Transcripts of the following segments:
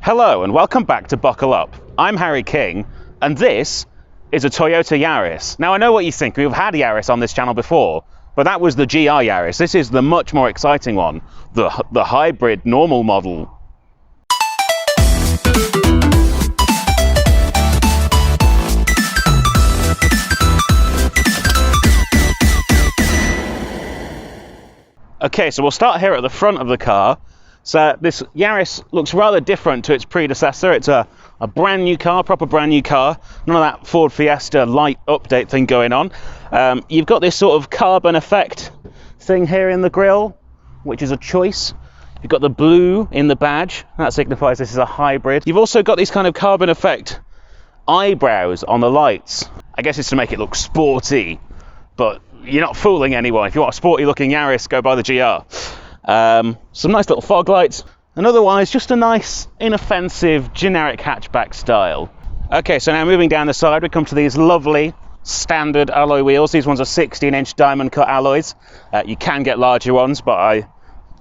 Hello and welcome back to Buckle Up. I'm Harry King and this is a Toyota Yaris. Now I know what you think, we've had Yaris on this channel before, but that was the GR Yaris. This is the much more exciting one, the hybrid normal model. Okay, so we'll start here at the front of the car. So this Yaris looks rather different to its predecessor. It's a brand new car, proper brand new car. None of that Ford Fiesta light update thing going on. You've got this sort of carbon effect thing here in the grille, which is a choice. You've got the blue in the badge. That signifies this is a hybrid. You've also got these kind of carbon effect eyebrows on the lights. I guess it's to make it look sporty, but you're not fooling anyone. If you want a sporty looking Yaris, go buy the GR. Some nice little fog lights, and otherwise just a nice, inoffensive, generic hatchback style. Okay, so now moving down the side, we come to these lovely standard alloy wheels. These ones are 16-inch diamond cut alloys. You can get larger ones, but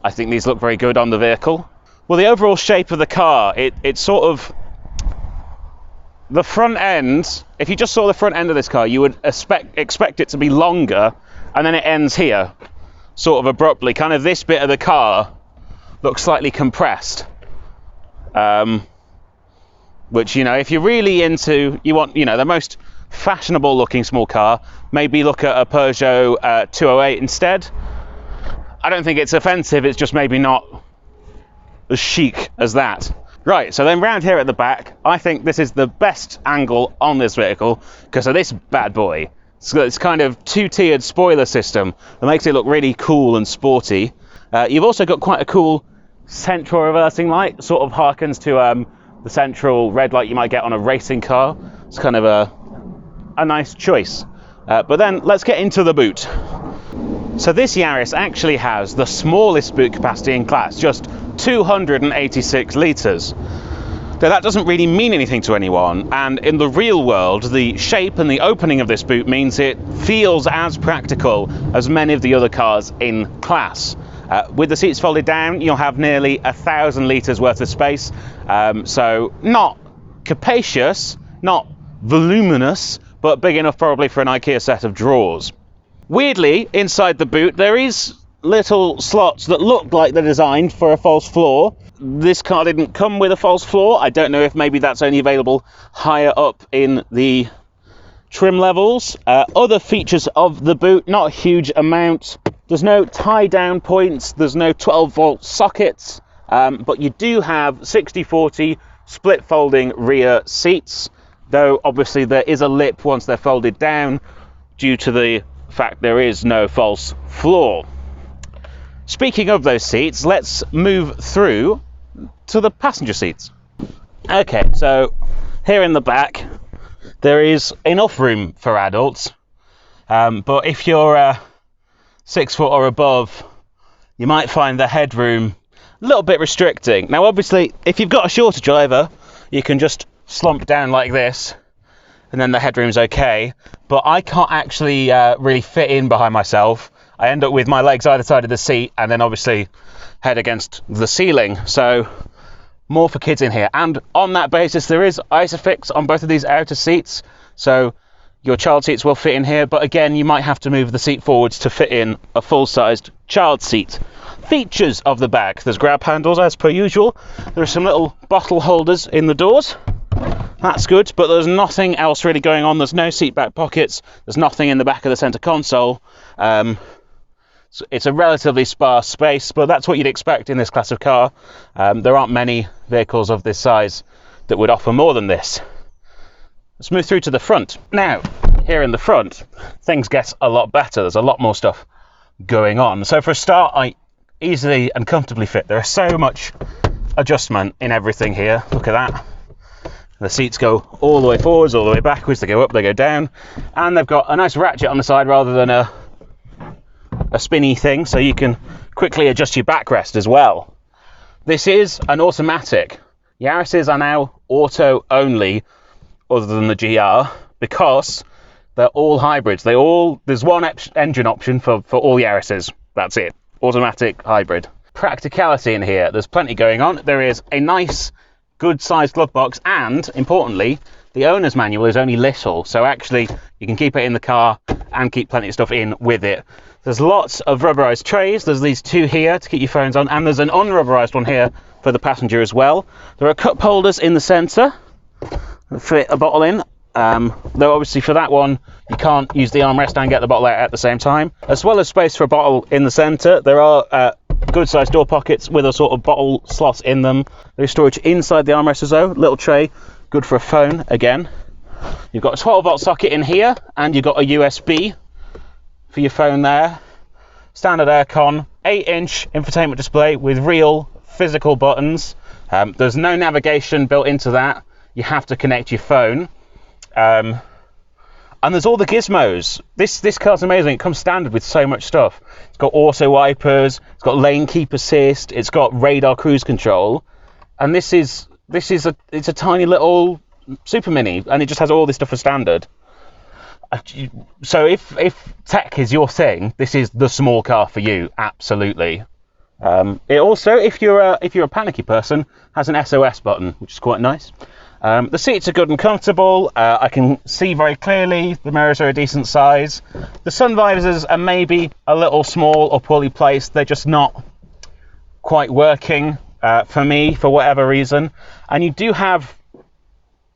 I think these look very good on the vehicle. Well, the overall shape of the car, it's sort of the front end. If you just saw the front end of this car, you would expect it to be longer, and then it ends here, sort of abruptly. Kind of this bit of the car looks slightly compressed, which, you know, if you're really into, you want, you know, the most fashionable looking small car, maybe look at a Peugeot 208 instead. I don't think it's offensive, it's just maybe not as chic as that. Right, so then round here at the back, I think this is the best angle on this vehicle because of this bad boy. So it's kind of two-tiered spoiler system that makes it look really cool and sporty. You've also got quite a cool central reversing light, sort of harkens to the central red light you might get on a racing car. It's kind of a nice choice. But then let's get into the boot. So this Yaris actually has the smallest boot capacity in class, just 286 litres. Now that doesn't really mean anything to anyone, and in the real world the shape and the opening of this boot means it feels as practical as many of the other cars in class. With the seats folded down, you'll have nearly 1,000 litres worth of space, so not capacious, not voluminous, but big enough probably for an IKEA set of drawers. Weirdly, inside the boot there is little slots that look like they're designed for a false floor. This car didn't come with a false floor. I don't know if maybe that's only available higher up in the trim levels. Other features of the boot, not a huge amount. There's no tie down points, there's no 12-volt sockets, but you do have 60/40 split folding rear seats, though obviously there is a lip once they're folded down due to the fact there is no false floor. Speaking of those seats, let's move through to the passenger seats. Okay, so here in the back there is enough room for adults, but if you're 6 foot or above, you might find the headroom a little bit restricting. Now obviously if you've got a shorter driver, you can just slump down like this and then the headroom's okay, but I can't actually really fit in behind myself. I end up with my legs either side of the seat and then obviously head against the ceiling, so more for kids in here. And on that basis there is Isofix on both of these outer seats, so your child seats will fit in here, but again you might have to move the seat forwards to fit in a full-sized child seat. Features of the back: there's grab handles as per usual, there are some little bottle holders in the doors, that's good, but there's nothing else really going on. There's no seat back pockets, there's nothing in the back of the center console. So it's a relatively sparse space, but that's what you'd expect in this class of car. There aren't many vehicles of this size that would offer more than this. Let's move through to the front. Now, here in the front, things get a lot better. There's a lot more stuff going on. So for a start, I easily and comfortably fit. There is so much adjustment in everything here. Look at that. The seats go all the way forwards, all the way backwards, they go up, they go down, and they've got a nice ratchet on the side rather than a spinny thing, so you can quickly adjust your backrest as well. This is an automatic. Yarises are now auto only, other than the GR, because they're all hybrids. There's one engine option for all Yarises. That's it. Automatic hybrid. Practicality in here. There's plenty going on. There is a nice good sized glove box, and importantly, the owner's manual is only little, so actually you can keep it in the car and keep plenty of stuff in with it. There's lots of rubberized trays. There's these two here to keep your phones on, and there's an unrubberized one here for the passenger as well. There are cup holders in the center that fit a bottle in, though obviously for that one you can't use the armrest and get the bottle out at the same time. As well as space for a bottle in the center, there are good sized door pockets with a sort of bottle slot in them. There's storage inside the armrest as well. Little tray, good for a phone again. You've got a 12-volt socket in here, and you've got a USB for your phone there. Standard aircon, 8-inch infotainment display with real physical buttons. There's no navigation built into that. You have to connect your phone. And there's all the gizmos. This car's amazing. It comes standard with so much stuff. It's got auto wipers, it's got lane keep assist, it's got radar cruise control, and it's a tiny little super mini, and it just has all this stuff for standard. So if tech is your thing, this is the small car for you, absolutely. It also, if you're a panicky person, has an SOS button, which is quite nice. The seats are good and comfortable. I can see very clearly. The mirrors are a decent size. The sun visors are maybe a little small or poorly placed. They're just not quite working for me for whatever reason. And you do have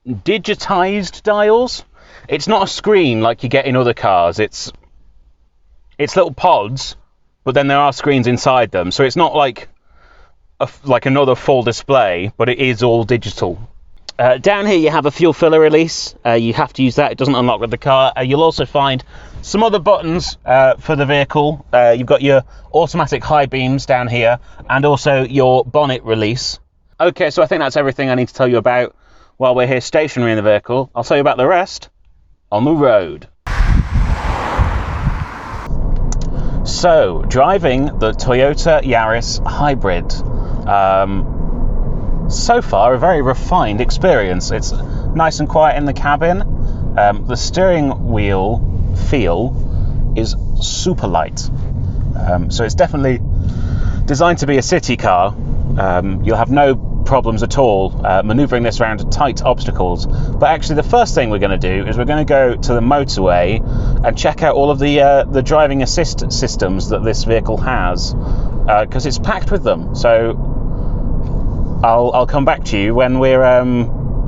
digitized dials. It's not a screen like you get in other cars. It's little pods, but then there are screens inside them. So it's not like another full display, but it is all digital. Down here you have a fuel filler release. You have to use that. It doesn't unlock with the car. You'll also find some other buttons for the vehicle. You've got your automatic high beams down here, and also your bonnet release. Okay, so I think that's everything I need to tell you about while we're here stationary in the vehicle. I'll tell you about the rest on the road. So, driving the Toyota Yaris Hybrid. So far, a very refined experience. It's nice and quiet in the cabin. The steering wheel feel is super light. So it's definitely designed to be a city car. You'll have no problems at all maneuvering this around tight obstacles. But actually the first thing we're going to do is we're going to go to the motorway and check out all of the driving assist systems that this vehicle has, because it's packed with them. So I'll come back to you when we're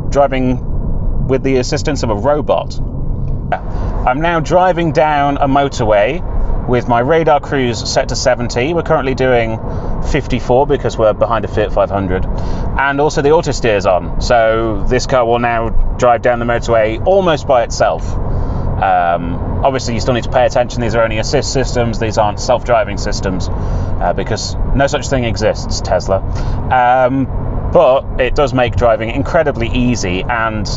driving with the assistance of a robot. I'm now driving down a motorway with my radar cruise set to 70. We're currently doing 54 because we're behind a Fiat 500, and also the auto steer's on, so this car will now drive down the motorway almost by itself. Obviously you still need to pay attention. These are only assist systems. These aren't self-driving systems, because no such thing exists, Tesla. But it does make driving incredibly easy, and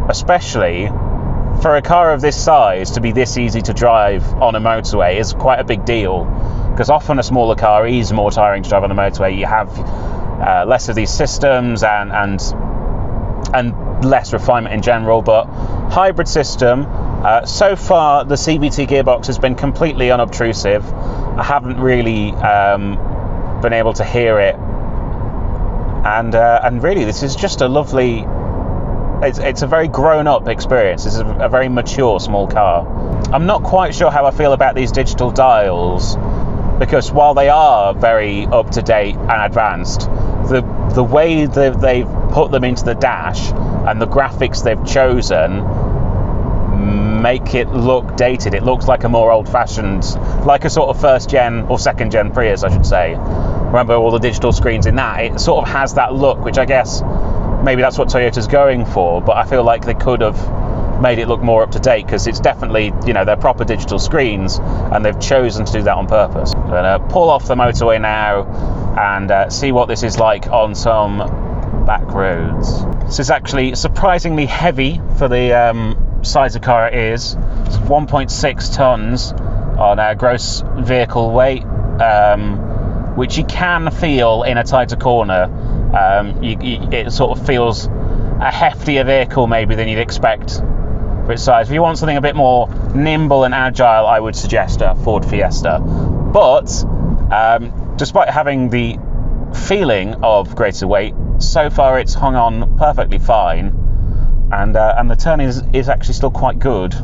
especially for a car of this size to be this easy to drive on a motorway is quite a big deal, because often a smaller car is more tiring to drive on a motorway. You have less of these systems and less refinement in general. But hybrid system, so far the CVT gearbox has been completely unobtrusive. I haven't really been able to hear it, and really this is just a lovely, it's a very grown-up experience. This is a very mature small car. I'm not quite sure how I feel about these digital dials, because while they are very up-to-date and advanced, the way that they've put them into the dash and the graphics they've chosen make it look dated. It looks like a more old-fashioned, like a sort of first-gen or second-gen Prius, I should say. Remember all the digital screens in that? It sort of has that look, which I guess maybe that's what Toyota's going for, but I feel like they could have made it look more up-to-date, because it's definitely, you know, they're proper digital screens, and they've chosen to do that on purpose. I'm going to pull off the motorway now and see what this is like on some back roads. This is actually surprisingly heavy for the size of car it is. It's 1.6 tons on gross vehicle weight, which you can feel in a tighter corner. It sort of feels a heftier vehicle maybe than you'd expect for its size. If you want something a bit more nimble and agile, I would suggest a Ford Fiesta. But despite having the feeling of greater weight, so far it's hung on perfectly fine, and the turning is actually still quite good.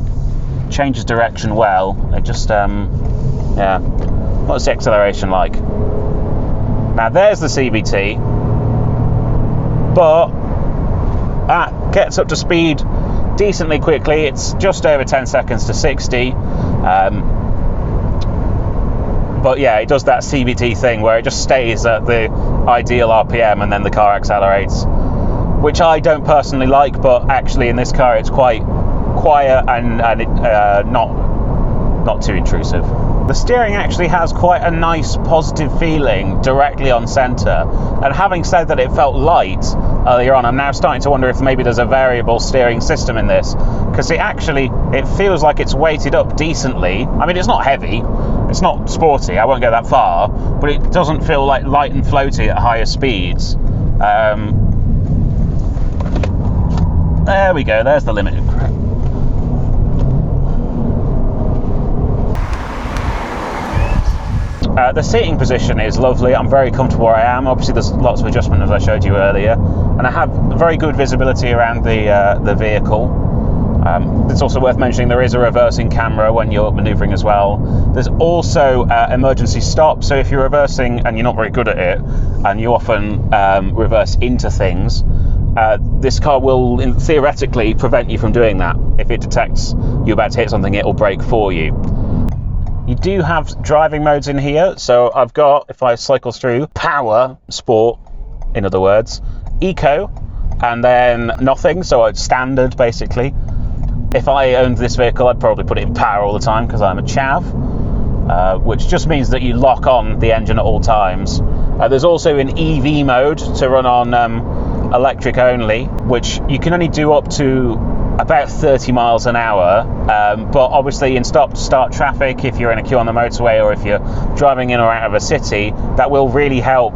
Changes direction well. It just yeah. What's the acceleration like? Now there's the CVT, but that gets up to speed decently quickly. It's just over 10 seconds to 60. But yeah, it does that CVT thing where it just stays at the ideal RPM and then the car accelerates, which I don't personally like, but actually in this car it's quite quiet and not too intrusive. The steering actually has quite a nice positive feeling directly on centre, and having said that it felt light earlier on, I'm now starting to wonder if maybe there's a variable steering system in this, because it feels like it's weighted up decently. I mean, it's not heavy, it's not sporty, I won't go that far, but it doesn't feel like light and floaty at higher speeds. There we go, there's the limit. The seating position is lovely. I'm very comfortable where I am. Obviously there's lots of adjustment, as I showed you earlier, and I have very good visibility around the vehicle. It's also worth mentioning there is a reversing camera when you're manoeuvring as well. There's also emergency stop, so if you're reversing and you're not very good at it and you often reverse into things, this car will theoretically prevent you from doing that. If it detects you're about to hit something, it will brake for you. You do have driving modes in here, so I've got, if I cycle through, power, sport, in other words, eco, and then nothing, so it's standard basically. If I owned this vehicle, I'd probably put it in power all the time because I'm a chav, which just means that you lock on the engine at all times. There's also an EV mode to run on electric only, which you can only do up to about 30 miles an hour, but obviously in stop-start traffic, if you're in a queue on the motorway or if you're driving in or out of a city, that will really help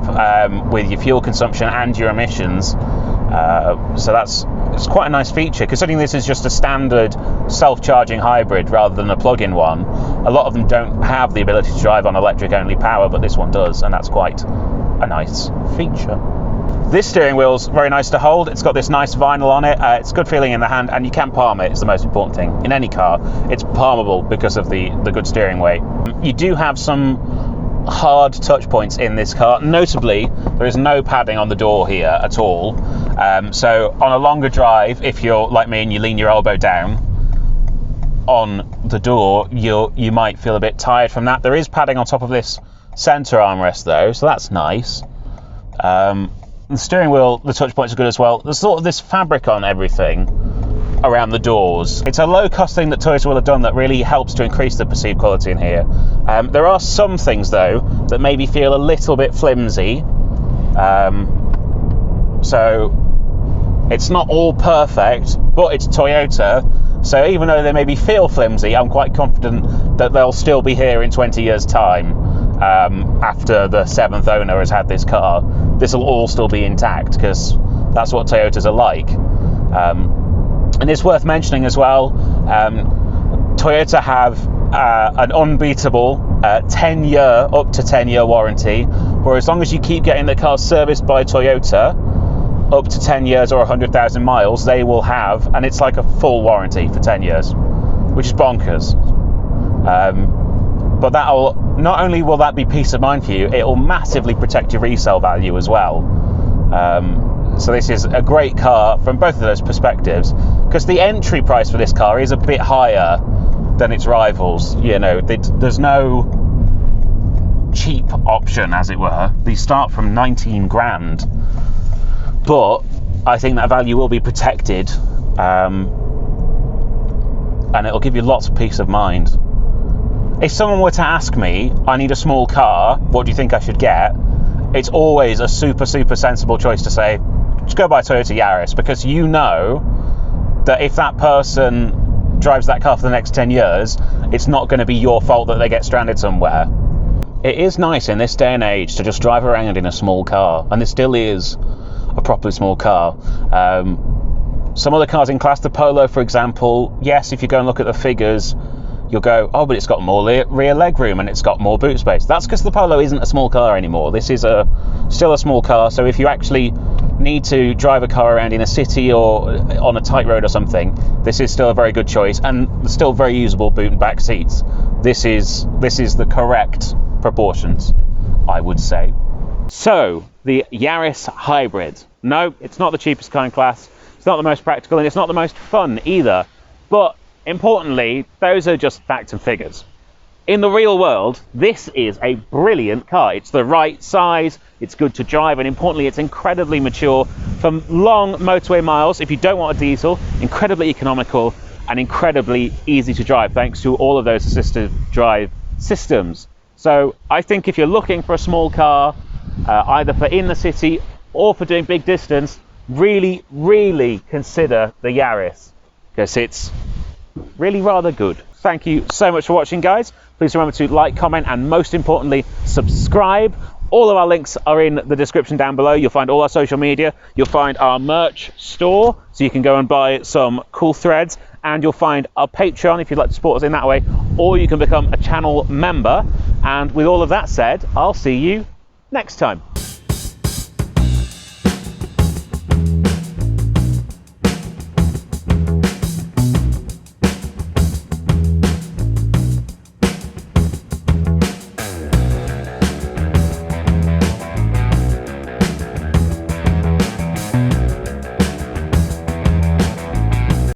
with your fuel consumption and your emissions. So it's quite a nice feature, considering this is just a standard self-charging hybrid rather than a plug-in one. A lot of them don't have the ability to drive on electric-only power, but this one does, and that's quite a nice feature. This steering wheel's very nice to hold. It's got this nice vinyl on it. It's good feeling in the hand, and you can palm it. It's the most important thing. In any car, it's palmable because of the good steering weight. You do have some hard touch points in this car. Notably, there is no padding on the door here at all. So on a longer drive, if you're like me and you lean your elbow down on the door, you might feel a bit tired from that. There is padding on top of this center armrest though, so that's nice. The steering wheel, the touch points are good as well. There's sort of this fabric on everything around the doors. It's a low-cost thing that Toyota will have done that really helps to increase the perceived quality in here. There are some things, though, that maybe feel a little bit flimsy. So it's not all perfect, but it's Toyota. So even though they maybe feel flimsy, I'm quite confident that they'll still be here in 20 years' time. After the 7th owner has had this car, this will all still be intact because that's what Toyotas are like. And it's worth mentioning as well, Toyota have an unbeatable 10-year, up to 10-year warranty, where as long as you keep getting the car serviced by Toyota up to 10 years or 100,000 miles, they will have, and it's like a full warranty for 10 years, which is bonkers. But that'll, not only will that be peace of mind for you, it will massively protect your resale value as well. So this is a great car from both of those perspectives, because the entry price for this car is a bit higher than its rivals. You know, there's no cheap option, as it were. These start from 19 grand, but I think that value will be protected, and it'll give you lots of peace of mind. If someone were to ask me, I need a small car, what do you think I should get? It's always a super sensible choice to say, just go buy a Toyota Yaris, because you know that if that person drives that car for the next 10 years, it's not going to be your fault that they get stranded somewhere. It is nice in this day and age to just drive around in a small car, and this still is a properly small car. Some other cars in class, the Polo for example, yes, if you go and look at the figures, you'll go, oh, but it's got more rear leg room and it's got more boot space. That's because the Polo isn't a small car anymore. This is still a small car, so if you actually need to drive a car around in a city or on a tight road or something, this is still a very good choice, and still very usable boot and back seats. This is the correct proportions, I would say. So, the Yaris Hybrid. No, it's not the cheapest car in class, it's not the most practical, and it's not the most fun either. But importantly, those are just facts and figures. In the real world, this is a brilliant car. It's the right size, it's good to drive, and importantly, it's incredibly mature. For long motorway miles, if you don't want a diesel, incredibly economical and incredibly easy to drive, thanks to all of those assisted drive systems. So I think if you're looking for a small car, either for in the city or for doing big distance, really consider the Yaris, because it's really rather good. Thank you so much for watching, guys. Please remember to like, comment, and most importantly, subscribe. All of our links are in the description down below. You'll find all our social media. You'll find our merch store, so you can go and buy some cool threads. And you'll find our Patreon if you'd like to support us in that way, or you can become a channel member. And with all of that said, I'll see you next time.